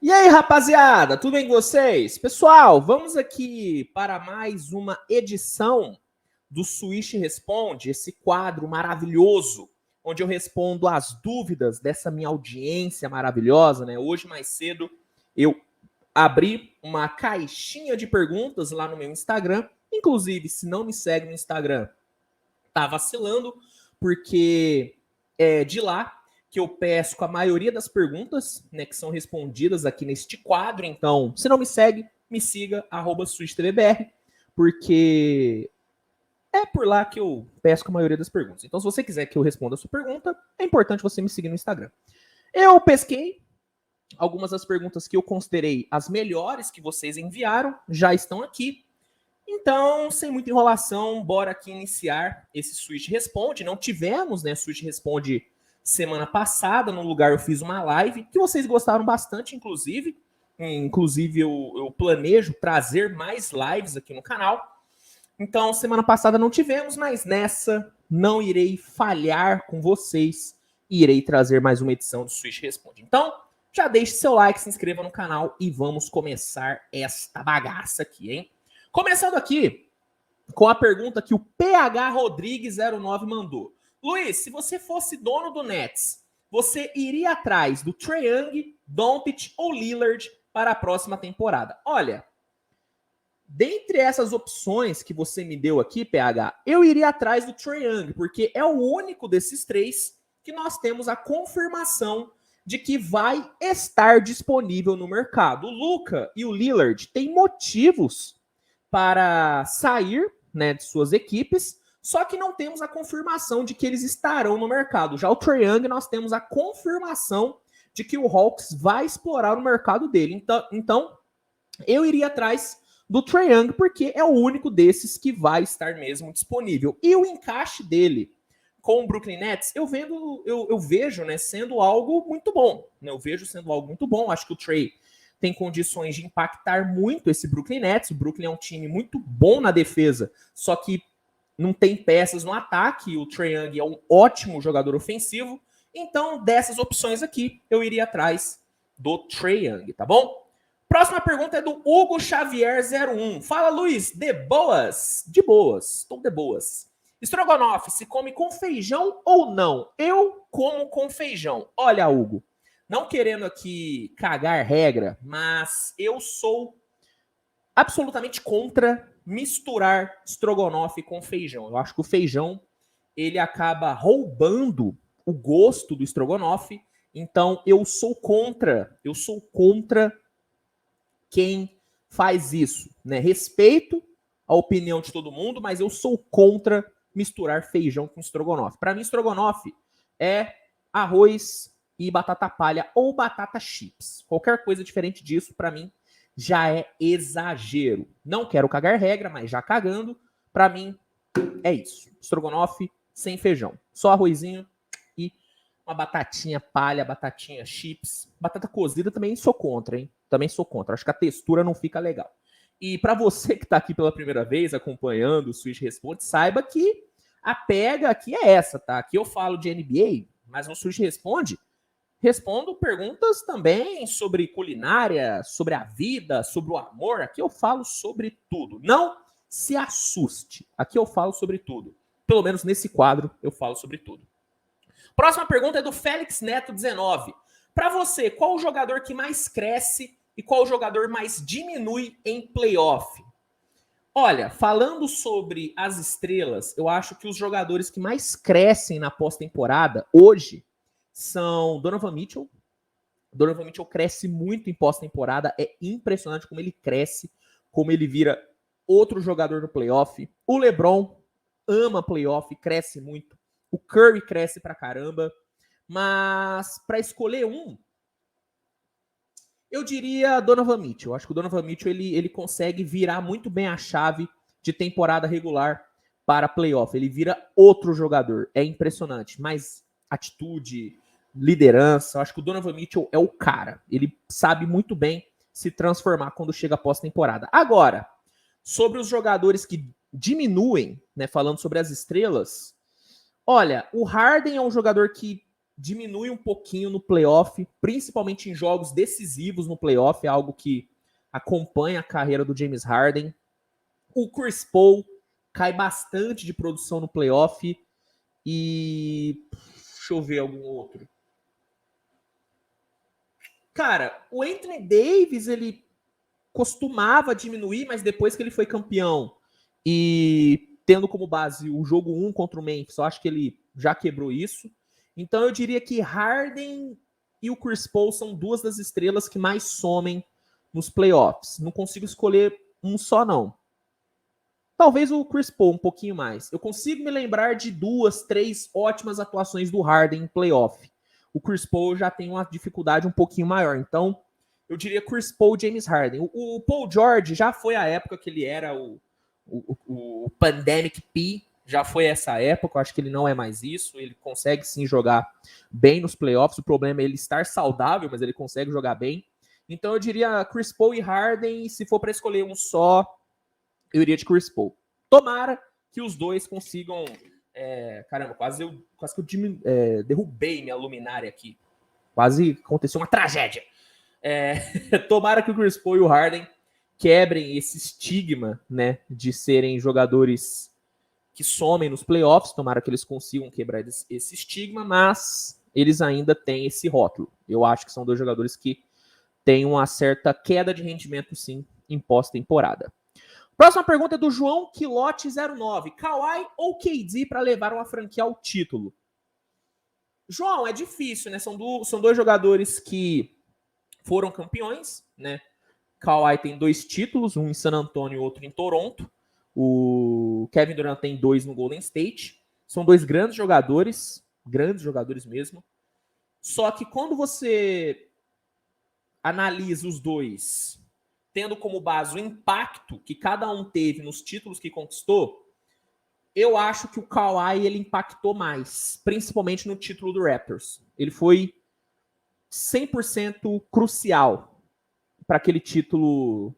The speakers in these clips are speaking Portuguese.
E aí, rapaziada, tudo bem com vocês? Pessoal, vamos aqui para mais uma edição do Switch Responde, esse quadro maravilhoso, onde eu respondo as dúvidas dessa minha audiência maravilhosa, né? Hoje, mais cedo, eu abri uma caixinha de perguntas lá no meu Instagram. Inclusive, se não me segue no Instagram, tá vacilando, porque é de lá que eu pesco a maioria das perguntas, né, que são respondidas aqui neste quadro. Então, se não me segue, me siga, @SwitchTVBR, porque é por lá que eu pesco a maioria das perguntas. Então, se você quiser que eu responda a sua pergunta, é importante você me seguir no Instagram. Eu pesquei algumas das perguntas que eu considerei as melhores que vocês enviaram, já estão aqui. Então, sem muita enrolação, bora aqui iniciar esse Switch Responde. Não tivemos, né, Switch Responde semana passada. No lugar eu fiz uma live que vocês gostaram bastante, inclusive. Inclusive, eu planejo trazer mais lives aqui no canal. Então, semana passada não tivemos, mas nessa não irei falhar com vocês. E irei trazer mais uma edição do Switch Responde. Então, já deixe seu like, se inscreva no canal e vamos começar esta bagaça aqui, hein? Começando aqui com a pergunta que o PH Rodrigues 09 mandou. Luiz, se você fosse dono do Nets, você iria atrás do Trae Young, Doncic ou Lillard para a próxima temporada? Olha, dentre essas opções que você me deu aqui, PH, eu iria atrás do Trae Young, porque é o único desses três que nós temos a confirmação de que vai estar disponível no mercado. O Luka e o Lillard têm motivos para sair, né, de suas equipes, só que não temos a confirmação de que eles estarão no mercado. Já o Trae Young, nós temos a confirmação de que o Hawks vai explorar o mercado dele. Então eu iria atrás do Trae Young, porque é o único desses que vai estar mesmo disponível. E o encaixe dele com o Brooklyn Nets, eu vejo, né, sendo algo muito bom. Né? Eu vejo sendo algo muito bom. Acho que o Trae tem condições de impactar muito esse Brooklyn Nets. O Brooklyn é um time muito bom na defesa, só que não tem peças no ataque. O Trae Young é um ótimo jogador ofensivo. Então, dessas opções aqui, eu iria atrás do Trae Young, tá bom? Próxima pergunta é do Hugo Xavier 01. Fala, Luiz, de boas? De boas, estou de boas. Estrogonofe se come com feijão ou não? Eu como com feijão. Olha, Hugo, não querendo aqui cagar regra, mas eu sou absolutamente contra misturar estrogonofe com feijão. Eu acho que o feijão ele acaba roubando o gosto do estrogonofe. Então eu sou contra quem faz isso, né? Respeito a opinião de todo mundo, mas eu sou contra misturar feijão com estrogonofe. Para mim, estrogonofe é arroz e batata palha ou batata chips. Qualquer coisa diferente disso, para mim, já é exagero. Não quero cagar regra, mas já cagando, para mim, é isso. Estrogonofe sem feijão. Só arrozinho e uma batatinha palha, batatinha chips. Batata cozida também sou contra, hein? Também sou contra. Acho que a textura não fica legal. E para você que está aqui pela primeira vez acompanhando o Switch Responde, saiba que a pega aqui é essa, tá? Aqui eu falo de NBA, mas no Switch Responde respondo perguntas também sobre culinária, sobre a vida, sobre o amor. Aqui eu falo sobre tudo. Não se assuste. Aqui eu falo sobre tudo. Pelo menos nesse quadro eu falo sobre tudo. Próxima pergunta é do Félix Neto 19. Para você, qual o jogador que mais cresce e qual o jogador mais diminui em playoff? Olha, falando sobre as estrelas, eu acho que os jogadores que mais crescem na pós-temporada hoje são Donovan Mitchell. Donovan Mitchell cresce muito em pós-temporada, é impressionante como ele cresce, como ele vira outro jogador no playoff. O LeBron ama playoff, cresce muito. O Curry cresce pra caramba. Mas para escolher um, eu diria Donovan Mitchell. Eu acho que o Donovan Mitchell ele consegue virar muito bem a chave de temporada regular para playoff. Ele vira outro jogador. É impressionante. Mas atitude, liderança, eu acho que o Donovan Mitchell é o cara. Ele sabe muito bem se transformar quando chega pós-temporada. Agora, sobre os jogadores que diminuem, né, falando sobre as estrelas, olha, o Harden é um jogador que diminui um pouquinho no playoff, principalmente em jogos decisivos no playoff, é algo que acompanha a carreira do James Harden. O Chris Paul cai bastante de produção no playoff e deixa eu ver algum outro. Cara, o Anthony Davis, ele costumava diminuir, mas depois que ele foi campeão e tendo como base o jogo 1 contra o Memphis, eu acho que ele já quebrou isso. Então eu diria que Harden e o Chris Paul são duas das estrelas que mais somem nos playoffs. Não consigo escolher um só, não. Talvez o Chris Paul um pouquinho mais. Eu consigo me lembrar de 2, 3 ótimas atuações do Harden em playoff. O Chris Paul já tem uma dificuldade um pouquinho maior. Então, eu diria Chris Paul e James Harden. O Paul George já foi a época que ele era o Pandemic P. Já foi essa época. Eu acho que ele não é mais isso. Ele consegue sim jogar bem nos playoffs. O problema é ele estar saudável, mas ele consegue jogar bem. Então, eu diria Chris Paul e Harden. E se for para escolher um só, eu iria de Chris Paul. Tomara que os dois consigam... caramba, quase que eu derrubei minha luminária aqui. Quase aconteceu uma tragédia. Tomara que o Chris Paul e o Harden quebrem esse estigma, né, de serem jogadores que somem nos playoffs. Tomara que eles consigam quebrar esse estigma, mas eles ainda têm esse rótulo. Eu acho que são dois jogadores que têm uma certa queda de rendimento, sim, em pós-temporada. Próxima pergunta é do João Quilote09. Kawhi ou KD para levar uma franquia ao título? João, é difícil, né? São dois jogadores que foram campeões, né? Kawhi tem 2 títulos, um em San Antonio e outro em Toronto. O Kevin Durant tem 2 no Golden State. São 2 grandes jogadores mesmo. Só que quando você analisa os dois, tendo como base o impacto que cada um teve nos títulos que conquistou, eu acho que o Kawhi ele impactou mais, principalmente no título do Raptors. Ele foi 100% crucial para aquele título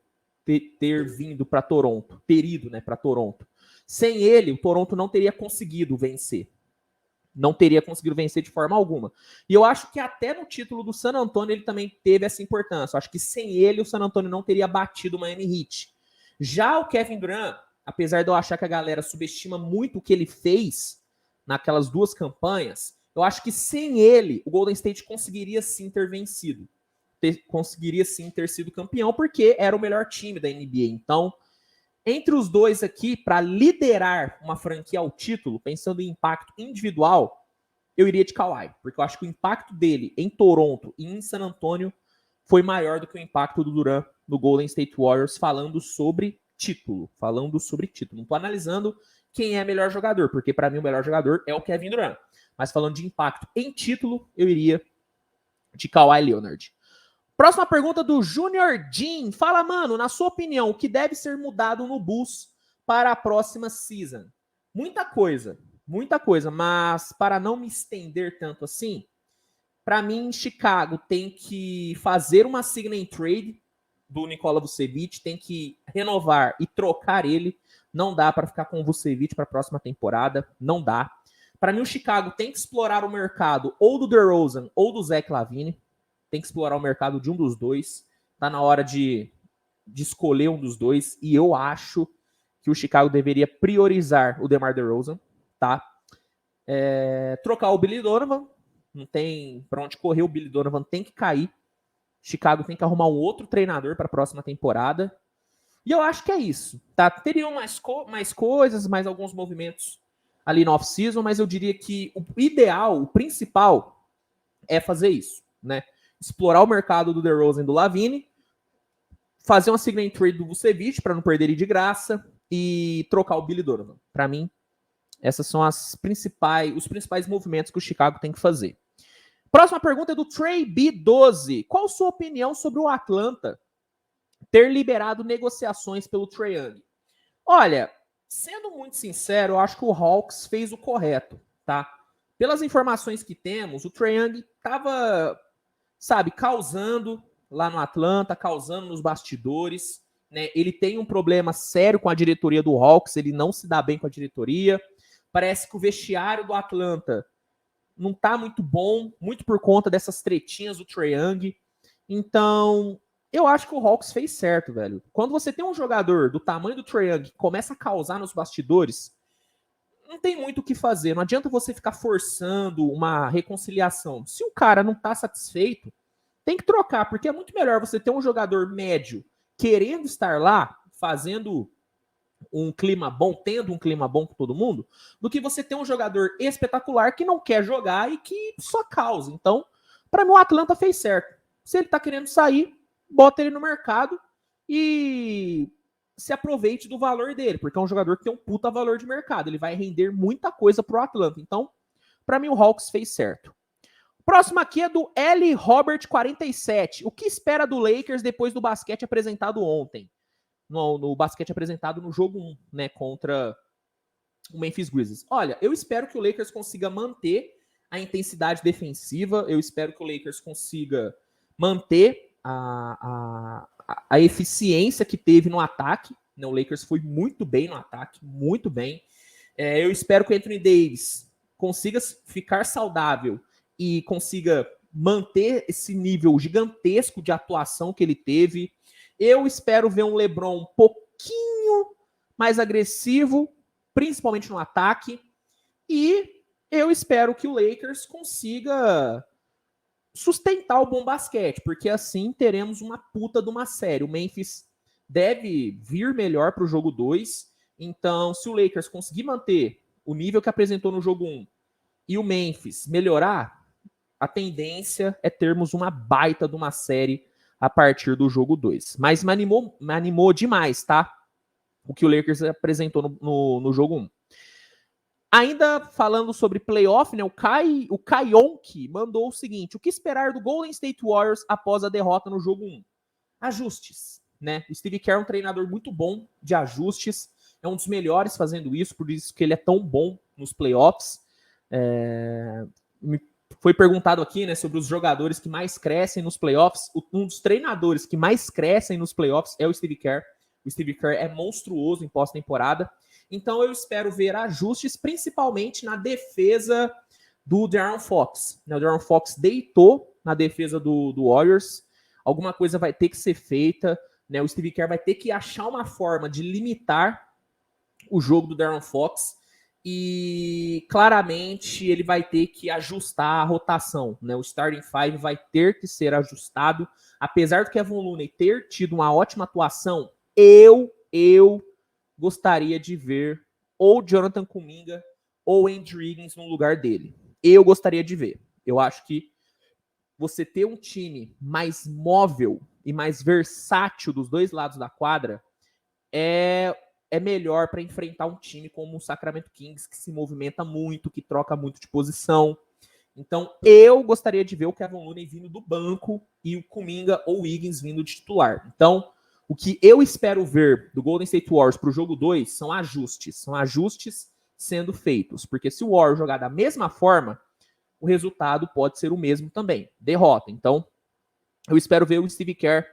ter vindo para Toronto, ter ido, né, para Toronto. Sem ele, o Toronto não teria conseguido vencer. Não teria conseguido vencer de forma alguma. E eu acho que até no título do San Antonio ele também teve essa importância. Eu acho que sem ele o San Antonio não teria batido o Miami Heat. Já o Kevin Durant, apesar de eu achar que a galera subestima muito o que ele fez naquelas 2 campanhas, eu acho que sem ele o Golden State conseguiria sim ter vencido. Conseguiria sim ter sido campeão, porque era o melhor time da NBA. Então, entre os dois aqui, para liderar uma franquia ao título, pensando em impacto individual, eu iria de Kawhi, porque eu acho que o impacto dele em Toronto e em San Antonio foi maior do que o impacto do Durant no Golden State Warriors, falando sobre título. Não estou analisando quem é melhor jogador, porque para mim o melhor jogador é o Kevin Durant. Mas falando de impacto em título, eu iria de Kawhi Leonard. Próxima pergunta do Junior Jean. Fala, mano, na sua opinião, o que deve ser mudado no Bulls para a próxima season? Muita coisa, mas para não me estender tanto assim, para mim, Chicago tem que fazer uma sign and trade do Nikola Vucevic, tem que renovar e trocar ele. Não dá para ficar com o Vucevic para a próxima temporada, não dá. Para mim, o Chicago tem que explorar o mercado ou do DeRozan ou do Zach LaVine. Tem que explorar o mercado de um dos dois. Tá na hora de escolher um dos dois. E eu acho que o Chicago deveria priorizar o DeMar DeRozan, tá? Trocar o Billy Donovan. Não tem pra onde correr, o Billy Donovan tem que cair. Chicago tem que arrumar um outro treinador para a próxima temporada. E eu acho que é isso, tá? Teriam mais coisas, mais alguns movimentos ali no off-season, mas eu diria que o ideal, o principal, é fazer isso, né? Explorar o mercado do DeRozan e do LaVine, fazer uma sign and trade do Vucevic para não perder ele de graça e trocar o Billy Donovan. Para mim, essas são os principais movimentos que o Chicago tem que fazer. Próxima pergunta é do Trey B12. Qual sua opinião sobre o Atlanta ter liberado negociações pelo Trae Young? Olha, sendo muito sincero, eu acho que o Hawks fez o correto, tá? Pelas informações que temos, o Trae Young estava, causando lá no Atlanta, causando nos bastidores, né? Ele tem um problema sério com a diretoria do Hawks, ele não se dá bem com a diretoria. Parece que o vestiário do Atlanta não tá muito bom, muito por conta dessas tretinhas do Trae Young. Então, eu acho que o Hawks fez certo, velho. Quando você tem um jogador do tamanho do Trae Young que começa a causar nos bastidores, não tem muito o que fazer. Não adianta você ficar forçando uma reconciliação. Se o cara não tá satisfeito, tem que trocar, porque é muito melhor você ter um jogador médio querendo estar lá, fazendo um clima bom, tendo um clima bom com todo mundo, do que você ter um jogador espetacular que não quer jogar e que só causa. Então, para mim, o Atlanta fez certo. Se ele tá querendo sair, bota ele no mercado e se aproveite do valor dele, porque é um jogador que tem um puta valor de mercado. Ele vai render muita coisa pro Atlanta. Então, para mim, o Hawks fez certo. Próximo aqui é do L. Robert 47. O que espera do Lakers depois do basquete apresentado ontem? No basquete apresentado no jogo 1, né, contra o Memphis Grizzlies. Olha, eu espero que o Lakers consiga manter a intensidade defensiva, eu espero que o Lakers consiga manter a eficiência que teve no ataque. Né, o Lakers foi muito bem no ataque, muito bem. Eu espero que o Anthony Davis consiga ficar saudável e consiga manter esse nível gigantesco de atuação que ele teve. Eu espero ver um LeBron um pouquinho mais agressivo, principalmente no ataque. E eu espero que o Lakers consiga sustentar o bom basquete, porque assim teremos uma puta de uma série. O Memphis deve vir melhor para o jogo 2. Então, se o Lakers conseguir manter o nível que apresentou no jogo 1 e o Memphis melhorar, a tendência é termos uma baita de uma série a partir do jogo 2. Mas me animou demais, tá? O que o Lakers apresentou no jogo 1. Ainda falando sobre playoff, né, o Kayonki mandou o seguinte: o que esperar do Golden State Warriors após a derrota no jogo 1? Ajustes, né? O Steve Kerr é um treinador muito bom de ajustes, é um dos melhores fazendo isso, por isso que ele é tão bom nos playoffs. Foi perguntado aqui, né, sobre os jogadores que mais crescem nos playoffs. Um dos treinadores que mais crescem nos playoffs é o Steve Kerr. O Steve Kerr é monstruoso em pós-temporada. Então eu espero ver ajustes, principalmente na defesa do De'Aaron Fox. O De'Aaron Fox deitou na defesa do Warriors. Alguma coisa vai ter que ser feita. Né? O Steve Kerr vai ter que achar uma forma de limitar o jogo do De'Aaron Fox. E claramente ele vai ter que ajustar a rotação. Né? O starting five vai ter que ser ajustado. Apesar do Kevin Looney ter tido uma ótima atuação, eu gostaria de ver ou Jonathan Kuminga ou Andrew Wiggins no lugar dele. Eu gostaria de ver. Eu acho que você ter um time mais móvel e mais versátil dos dois lados da quadra é melhor para enfrentar um time como o Sacramento Kings, que se movimenta muito, que troca muito de posição. Então, eu gostaria de ver o Kevin Looney vindo do banco e o Kuminga ou o Wiggins vindo de titular. Então, o que eu espero ver do Golden State Warriors para o jogo 2 são ajustes sendo feitos. Porque se o Warriors jogar da mesma forma, o resultado pode ser o mesmo também, derrota. Então, eu espero ver o Steve Kerr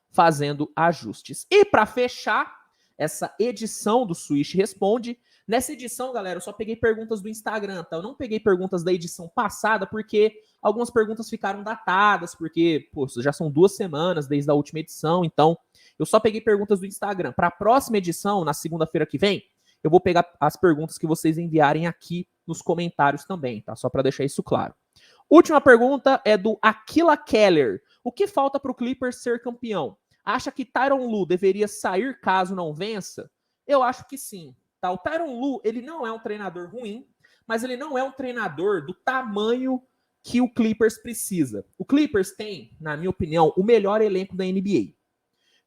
fazendo ajustes. E para fechar essa edição do Swish Responde, nessa edição, galera, eu só peguei perguntas do Instagram, tá? Eu não peguei perguntas da edição passada, porque algumas perguntas ficaram datadas, porque, pô, já são 2 semanas desde a última edição, então eu só peguei perguntas do Instagram. Para a próxima edição, na segunda-feira que vem, eu vou pegar as perguntas que vocês enviarem aqui nos comentários também, tá? Só para deixar isso claro. Última pergunta é do Aquila Keller. O que falta para o Clippers ser campeão? Acha que Tyronn Lue deveria sair caso não vença? Eu acho que sim. Tá? O Tyronn Lue, ele não é um treinador ruim, mas ele não é um treinador do tamanho que o Clippers precisa. O Clippers tem, na minha opinião, o melhor elenco da NBA.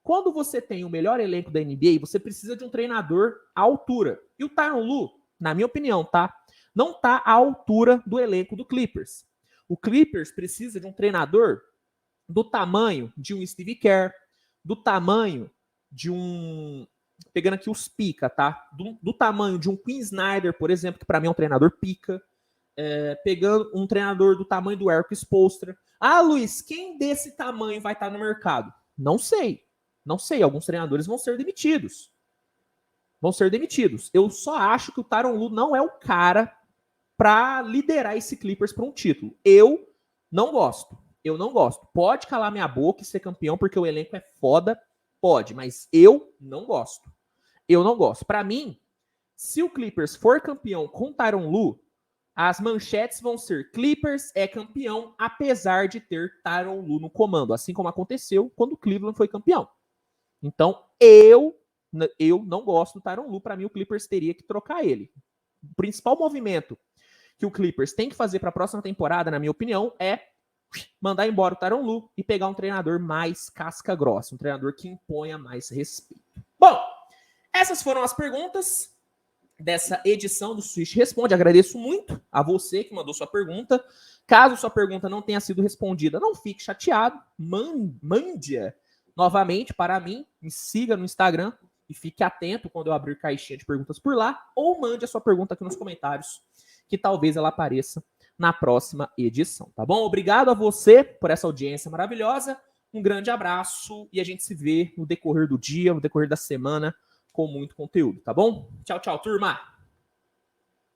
Quando você tem o melhor elenco da NBA, você precisa de um treinador à altura. E o Tyronn Lue, na minha opinião, tá? Não tá à altura do elenco do Clippers. O Clippers precisa de um treinador do tamanho de um Steve Kerr, do tamanho de um... Pegando aqui os pica, tá? Do tamanho de um Quinn Snyder, por exemplo, que para mim é um treinador pica. Pegando um treinador do tamanho do Eric Spoelstra. Ah, Luiz, quem desse tamanho vai estar no mercado? Não sei. Não sei. Alguns treinadores vão ser demitidos. Eu só acho que o Tyronn Lue não é o cara para liderar esse Clippers para um título. Eu não gosto. Eu não gosto. Pode calar minha boca e ser campeão porque o elenco é foda, pode, mas eu não gosto. Eu não gosto. Para mim, se o Clippers for campeão com Tyronn Lue, as manchetes vão ser: Clippers é campeão apesar de ter Tyronn Lue no comando, assim como aconteceu quando o Cleveland foi campeão. Então, eu não gosto do Tyronn Lue. Para mim, o Clippers teria que trocar ele. O principal movimento que o Clippers tem que fazer para a próxima temporada, na minha opinião, é mandar embora o Tyronn Lue e pegar um treinador mais casca grossa, um treinador que imponha mais respeito. Bom, essas foram as perguntas dessa edição do Swish Responde. Agradeço muito a você que mandou sua pergunta. Caso sua pergunta não tenha sido respondida, não fique chateado. Mande-a novamente para mim. Me siga no Instagram e fique atento quando eu abrir caixinha de perguntas por lá. Ou mande a sua pergunta aqui nos comentários, que talvez ela apareça na próxima edição, tá bom? Obrigado a você por essa audiência maravilhosa. Um grande abraço e a gente se vê no decorrer do dia, no decorrer da semana, com muito conteúdo, tá bom? Tchau, tchau, turma!